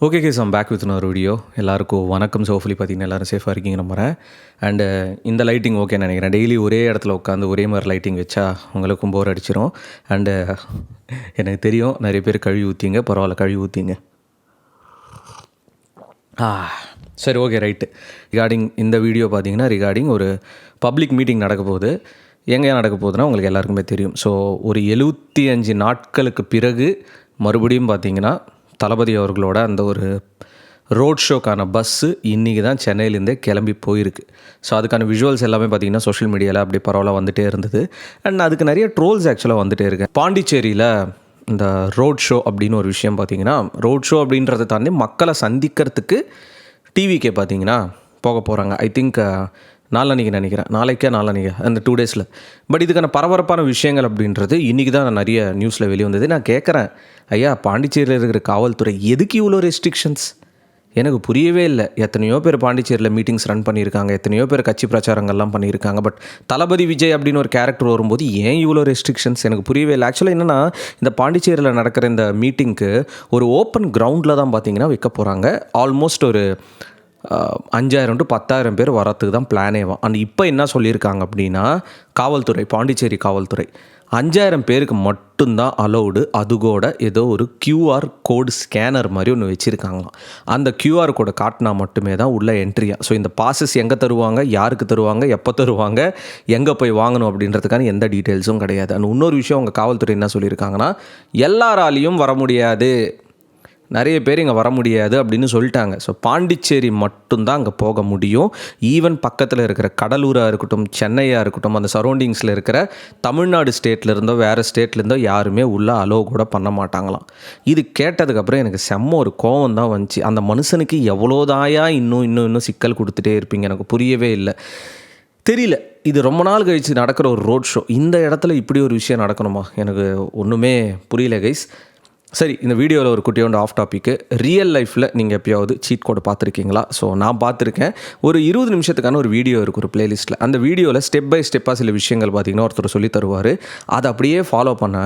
Okay guys I'm back with ஒரு video. எல்லாருக்கும் வணக்கம். ஹோப்ஃபுல்லி பார்த்தீங்கன்னா எல்லோரும் சேஃபாக இருக்கீங்க நம்புறேன். அண்டு இந்த லைட்டிங் ஓகே நினைக்கிறேன். டெய்லி ஒரே இடத்துல உட்காந்து ஒரே மாதிரி லைட்டிங் வச்சா உங்களுக்கும் போர் அடிச்சிடும். அண்டு எனக்கு தெரியும் நிறைய பேர் கழுவி ஊற்றிங்க, பரவாயில்ல கழுவி ஊற்றிங்க. சரி ஓகே ரைட்டு. ரிகார்டிங் இந்த வீடியோ பார்த்தீங்கன்னா ரிகார்டிங் ஒரு பப்ளிக் மீட்டிங் நடக்க போகுது. எங்கே நடக்க போகுதுன்னா உங்களுக்கு எல்லாருக்குமே தெரியும். ஸோ ஒரு 75 நாட்களுக்கு பிறகு மறுபடியும் பார்த்தீங்கன்னா தளபதி அவர்களோட அந்த ஒரு ரோட் ஷோக்கான பஸ்ஸு இன்றைக்கி தான் சென்னையிலேருந்தே கிளம்பி போயிருக்கு. ஸோ அதுக்கான விஷுவல்ஸ் எல்லாமே பார்த்திங்கன்னா சோஷியல் மீடியாவில் அப்படி பரவாயில்ல வந்துகிட்டே இருந்தது. அண்ட் அதுக்கு நிறைய ட்ரோல்ஸ் ஆக்சுவலாக வந்துகிட்டே இருக்கு. பாண்டிச்சேரியில் இந்த ரோட் ஷோ அப்படின்னு ஒரு விஷயம் பார்த்திங்கன்னா, ரோட் ஷோ அப்படின்றத தாண்டி மக்களை சந்திக்கிறதுக்கு டிவிக்கே பார்த்திங்கன்னா போக போகிறாங்க. ஐ திங்க் நாளைக்கு நினைக்கிறேன், நாளைக்கு அந்த 2 டேஸில். பட் இதுக்கான பரபரப்பான விஷயங்கள் அப்படின்றது இன்றைக்கி தான் நிறைய நியூஸில் வெளியே வந்தது. நான் கேட்குறேன், ஐயா பாண்டிச்சேரியில் இருக்கிற காவல்துறை எதுக்கு இவ்வளோ ரெஸ்ட்ரிக்ஷன்ஸ்? எனக்கு புரியவே இல்லை. எத்தனையோ பேர் பாண்டிச்சேரியில் மீட்டிங்ஸ் ரன் பண்ணியிருக்காங்க, எத்தனையோ பேர் கட்சி பிரச்சாரங்கள்லாம் பண்ணியிருக்காங்க. பட் தளபதி விஜய் அப்படின்னு ஒரு கேரக்டர் வரும்போது ஏன் இவ்வளோ ரெஸ்ட்ரிக்ஷன்ஸ் எனக்கு புரியவே இல்லை. ஆக்சுவலாக என்னென்னா, இந்த பாண்டிச்சேரியில் நடக்கிற இந்த மீட்டிங்க்கு ஒரு ஓப்பன் கிரவுண்டில் தான் பார்த்திங்கன்னா வைக்க போகிறாங்க. ஆல்மோஸ்ட் ஒரு 5000 to 10,000 பேர் வரத்துக்கு தான் பிளானேவாம். அண்ட் இப்போ என்ன சொல்லியிருக்காங்க அப்படின்னா, காவல்துறை, பாண்டிச்சேரி காவல்துறை 5000 பேருக்கு மட்டும்தான் அலௌடு. அதுகூட ஏதோ ஒரு QR கோடு ஸ்கேனர் மாதிரி ஒன்று வச்சுருக்காங்களாம். அந்த QR கோடை காட்டினா மட்டுமே தான் உள்ளே என்ட்ரியாக. ஸோ இந்த பாசஸ் எங்கே தருவாங்க, யாருக்கு தருவாங்க, எப்போ தருவாங்க, எங்கே போய் வாங்கணும் அப்படின்றதுக்கான எந்த டீட்டெயில்ஸும் கிடையாது. அண்ட் இன்னொரு விஷயம் அவங்க காவல்துறை என்ன சொல்லியிருக்காங்கன்னா, எல்லாராலையும் வர முடியாது, நிறைய பேர் இங்கே வர முடியாது அப்படின்னு சொல்லிட்டாங்க. ஸோ பாண்டிச்சேரி மட்டும்தான் அங்கே போக முடியும். ஈவன் பக்கத்தில் இருக்கிற கடலூராக இருக்கட்டும், சென்னையாக இருக்கட்டும், அந்த சரௌண்டிங்ஸில் இருக்கிற தமிழ்நாடு ஸ்டேட்லேருந்தோ வேறு ஸ்டேட்லேருந்தோ யாருமே உள்ளே அலோவ் கூட பண்ண மாட்டாங்களாம். இது கேட்டதுக்கப்புறம் எனக்கு செம்ம ஒரு கோவம் தான் வந்துச்சு. அந்த மனுஷனுக்கு எவ்வளோதாயா இன்னும் சிக்கல் கொடுத்துட்டே இருப்பீங்க, எனக்கு புரியவே இல்லை. தெரியல, இது ரொம்ப நாள் கழித்து நடக்கிற ஒரு ரோட் ஷோ, இந்த இடத்துல இப்படி ஒரு விஷயம் நடக்கணுமா? எனக்கு ஒன்றுமே புரியல கைஸ். சரி, இந்த வீடியோவில் ஒரு குட்டியோண்டு ஆஃப் டாப்பிக்கு. ரியல் லைஃப்பில் நீங்கள் எப்போயாவது சீட் கோடு பார்த்துருக்கீங்களா? ஸோ நான் பார்த்துருக்கேன். ஒரு 20 நிமிஷத்துக்கான ஒரு வீடியோ இருக்குது ஒரு பிளேலிஸ்ட்டில். அந்த வீடியோவில் ஸ்டெப் பை ஸ்டெப்பாக சில விஷயங்கள் பார்த்திங்கன்னா ஒருத்தர் சொல்லி தருவார். அதை அப்படியே ஃபாலோ பண்ண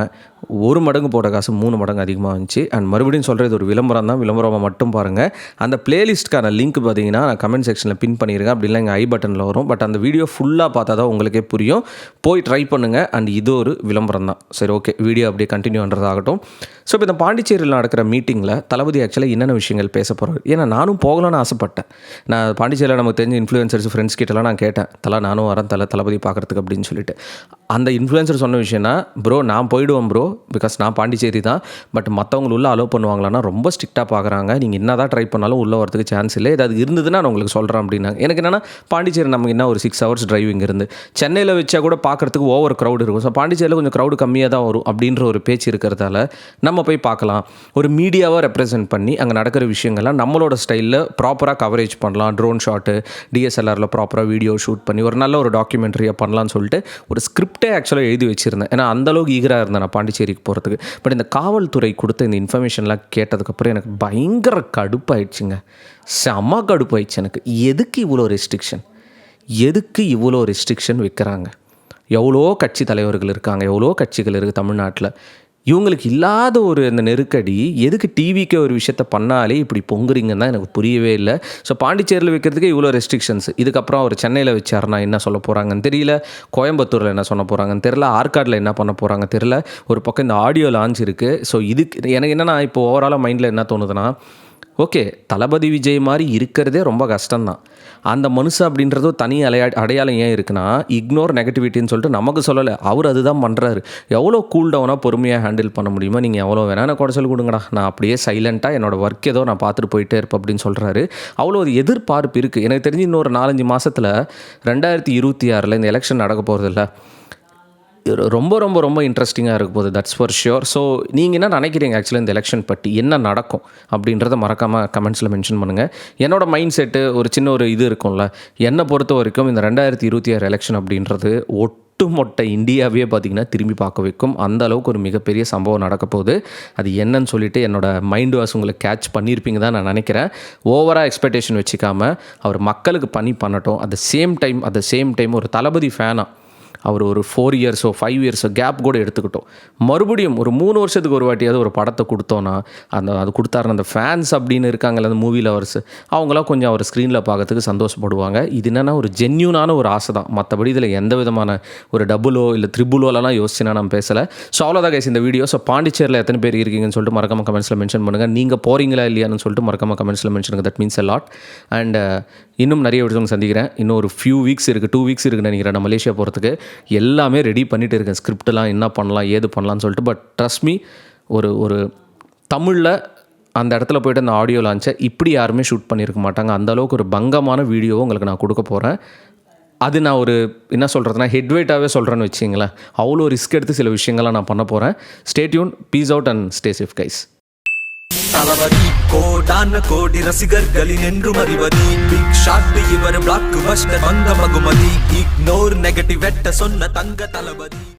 1 மடங்கு போட்ட காசு 3 மடங்கு அதிகமாக இருந்துச்சு. அண்ட் மறுபடியும் சொல்கிறது ஒரு விளம்பரம் தான், விளம்பரமாக மட்டும் பாருங்கள். அந்த பிளேலிஸ்ட்டுக்கான லிங்க் பார்த்திங்கன்னா நான் கமெண்ட் செக்ஷனில் பின் பண்ணியிருக்கேன். அப்படிலாம் எங்கள் ஐ பட்டனில் வரும். பட் அந்த வீடியோ ஃபுல்லாக பார்த்தா தான் உங்களுக்கே புரியும். போய் ட்ரை பண்ணுங்கள். அண்ட் இது ஒரு விளம்பரம் தான். சரி ஓகே, வீடியோ அப்படியே கண்டினியூ பண்ணுறதாகட்டும். ஸோ இப்போ இந்த பாண்டிச்சேரியில் நடக்கிற மீட்டிங்கில் தளபதி ஆக்சுவலாக என்னென்ன விஷயங்கள் பேச போகிறார்? ஏன்னா நானும் போகலான்னு ஆசைப்பட்டேன். நான் பாண்டிச்சேரியில் நமக்கு தெரிஞ்ச இன்ஃப்ளூயன்சர்ஸ் ஃப்ரெண்ட்ஸ் கிட்டலாம் நான் கேட்டேன், நானும் வரேன் தளபதி பார்க்குறதுக்கு அப்படின்னு சொல்லிட்டு. அந்த இன்ஃப்ளூயன்சர் சொன்ன விஷயம்னா, ப்ரோ நான் போயிடுவேன் ப்ரோ, பிகாஸ் நான் பாண்டிச்சேரி தான். பட் மற்றவங்க உள்ளே அலோவ் பண்ணுவாங்களான்னா ரொம்ப ஸ்ட்ரிக்டாக பார்க்குறாங்க. நீங்கள் என்ன தான் ட்ரை பண்ணாலும் உள்ளே வரதுக்கு சான்ஸ் இல்லை. ஏதாவது இருந்ததுன்னா நான் உங்களுக்கு சொல்கிறேன் அப்படின்னாங்க. எனக்கு என்னென்னா, பாண்டிச்சேரி நமக்கு என்ன ஒரு 6 hours டிரைவிங் இருந்து சென்னையில் வச்சா கூட பார்க்குறதுக்கு ஓவர் க்ரௌட் இருக்கும். ஸோ பாண்டிச்சேரியில் கொஞ்சம் க்ரௌடு கம்மியாக தான் வரும் அப்படின்ற ஒரு பேச்சு இருக்கிறதால நம்ம போய் பார்க்கலாம். ஒரு மீடியாவை ரெப்ரசென்ட் பண்ணி அங்கே நடக்கிற விஷயங்கள்லாம் நம்மளோட ஸ்டைலில் ப்ராப்பராக கவரேஜ் பண்ணலாம். ட்ரோன் ஷாட்டு, DSLRல ப்ராப்பராக வீடியோ ஷூட் பண்ணி ஒரு நல்ல ஒரு டாக்குமெண்ட்ரியாக பண்ணலான்னு சொல்லிட்டு ஒரு ஸ்கிரிப்டே ஆக்சுவலாக எழுதி வச்சுருந்தேன். ஏன்னா அந்தளவுக்கு ஈகராக இருந்தேன் நான் பாண்டிச்சேரிக்கு போகிறதுக்கு. பட் இந்த காவல்துறை கொடுத்த இந்த இன்ஃபர்மேஷன்லாம் கேட்டதுக்கப்புறம் எனக்கு பயங்கர கடுப்பாயிடுச்சுங்க. செம்ம கடுப்பாயிடுச்சு எனக்கு. எதுக்கு இவ்வளோ ரெஸ்ட்ரிக்ஷன் வைக்கிறாங்க? எவ்வளோ கட்சி தலைவர்கள் இருக்காங்க, எவ்வளோ கட்சிகள் இருக்குது தமிழ்நாட்டில். இவங்களுக்கு இல்லாத ஒரு அந்த நெருக்கடி எதுக்கு டிவிக்கு ஒரு விஷயத்த பண்ணாலே இப்படி பொங்குறீங்கன்னு தான் எனக்கு புரியவே இல்லை. ஸோ பாண்டிச்சேரியில் வைக்கிறதுக்கு இவ்வளோ ரெஸ்ட்ரிக்ஷன்ஸ். இதுக்கப்புறம் அவர் சென்னையில் வச்சாருன்னா என்ன சொல்ல போகிறாங்கன்னு தெரியல, கோயம்புத்தூரில் என்ன சொல்ல போகிறாங்கன்னு தெரியல, ஆற்காடில் என்ன பண்ண போகிறாங்க தெரியல. ஒரு பக்கம் இந்த ஆடியோ லான்ச் இருக்குது. ஸோ இதுக்கு எனக்கு என்னென்னா, இப்போ ஓவராலாக மைண்டில் என்ன தோணுதுன்னா, ஓகே தளபதி விஜய் மாதிரி இருக்கிறதே ரொம்ப கஷ்டம்தான். அந்த மனுஷன் அப்படின்றதோ தனி அடையாளம் ஏன் இருக்குன்னா, இக்னோர் நெகட்டிவிட்டின்னு சொல்லிட்டு நமக்கு சொல்லலை, அவர் அதுதான் பண்ணுறாரு. எவ்வளோ கூல் டவுனாக பொறுமையாக ஹேண்டில் பண்ண முடியுமோ நீங்கள் எவ்வளோ வேணால் நான் குறைச்சல் கொடுங்கடா, நான் அப்படியே சைலண்ட்டாக என்னோடய ஒர்க் ஏதோ நான் பார்த்துட்டு போயிட்டே இருப்பேன் அப்படின்னு சொல்கிறாரு. அவ்வளோ ஒரு எதிர்பார்ப்பு இருக்குது. எனக்கு தெரிஞ்சு இன்னொரு 4-5 மாதத்தில் 2026 இந்த எலெக்ஷன் நடக்க போகிறதில்ல, ரொம்ப ரொம்ப ரொம்ப இன்ட்ரெஸ்டிங்காக இருக்க போகுது. That's for sure. ஸோ நீங்கள் என்ன நினைக்கிறீங்க ஆக்சுவலாக இந்த எலெக்ஷன் பற்றி, என்ன நடக்கும் அப்படின்றத மறக்காமல் கமெண்ட்ஸில் மென்ஷன் பண்ணுங்கள். என்னோடய மைண்ட் செட்டு ஒரு சின்ன ஒரு இது இருக்கும்ல, என்னை பொறுத்த வரைக்கும் இந்த 2026 எலெக்ஷன் அப்படின்றது ஒட்டுமொத்த இந்தியாவே பார்த்திங்கன்னா திரும்பி பார்க்க வைக்கும். அந்த அளவுக்கு ஒரு மிகப்பெரிய சம்பவம் நடக்க போகுது. அது என்னன்னு சொல்லிட்டு என்னோடய மைண்ட் வாஷ் உங்களுக்கு கேட்ச் பண்ணியிருப்பீங்க தான் நான் நினைக்கிறேன். ஓவராக எக்ஸ்பெக்டேஷன் வச்சுக்காமல் அவர் மக்களுக்கு பண்ணட்டும். அட் த சேம் டைம் ஒரு தளபதி ஃபேனாக அவர் ஒரு 4 இயர்ஸோ 5 இயர்ஸோ கேப் கூட எடுத்துக்கிட்டோம், மறுபடியும் ஒரு 3 வருஷத்துக்கு ஒரு வாட்டியாவது ஒரு படத்தை கொடுத்தோன்னா அது கொடுத்தாருன்னு அந்த ஃபேன்ஸ் அப்படின்னு இருக்காங்கல்ல, அந்த மூவி லவர்ஸ், அவங்களாம் கொஞ்சம் அவர் ஸ்க்ரீனில் பார்க்கறதுக்கு சந்தோஷப்படுவாங்க. இது என்னென்னா ஒரு ஜென்யூனான ஒரு ஆசை தான், மற்றபடி இதில் எந்த விதமான ஒரு டபுளோ இல்லை த்ரிபுளோலாம் யோசிச்சுனா நான் பேசலை. ஸோ அவ்வளோதான் கைஸ் இந்த வீடியோ. ஸோ பாண்டிச்சேரியில் எத்தனை பேர் இருக்கீங்கன்னு சொல்லிட்டு மறக்காம கமெண்ட்ஸில் மென்ஷன் பண்ணுங்கள். நீங்கள் போகிறீங்களா இல்லையான்னு சொல்லிட்டு மறக்காம கமெண்ட்ஸில் மென்ஷன் பண்ணுங்கள். That means a lot. And இன்னும் நிறைய வீடியோஸ் சந்திக்கிறேன். இன்னும் ஒரு ஃபியூ வீக்ஸ் இருக்குது, 2 வீக்ஸ் இருக்குன்னு நினைக்கிறேன் நான் மலேசியா போகிறதுக்கு. எல்லாமே ரெடி பண்ணிட்டு இருக்கேன், ஸ்கிரிப்டெலாம் என்ன பண்ணலாம் ஏது பண்ணலான்னு சொல்லிட்டு. பட் ட்ரஸ்ட் மீ, ஒரு தமிழில் அந்த இடத்துல போய்ட்டு அந்த ஆடியோ லான்ச்சை இப்படி யாருமே ஷூட் பண்ணியிருக்க மாட்டாங்க. அந்தளவுக்கு ஒரு பங்கமான வீடியோவை உங்களுக்கு நான் கொடுக்க போகிறேன். அது நான் ஒரு என்ன சொல்கிறதுனா ஹெட்வெயிட்டாகவே சொல்கிறேன்னு வச்சிங்களேன். அவ்வளோ ரிஸ்க் எடுத்து சில விஷயங்கள்லாம் நான் பண்ண போகிறேன். Stay tuned, peace out and stay safe guys. Thalapathy கோடான கோடி ரசிகர்களின் என்றும் அறிவது பிக் ஷாட் இவர் பிளாக் பஸ்டர் வந்த மகுமதி இக்னோர் நெகட்டிவ் வெட்ட சொன்ன தங்க தளபதி.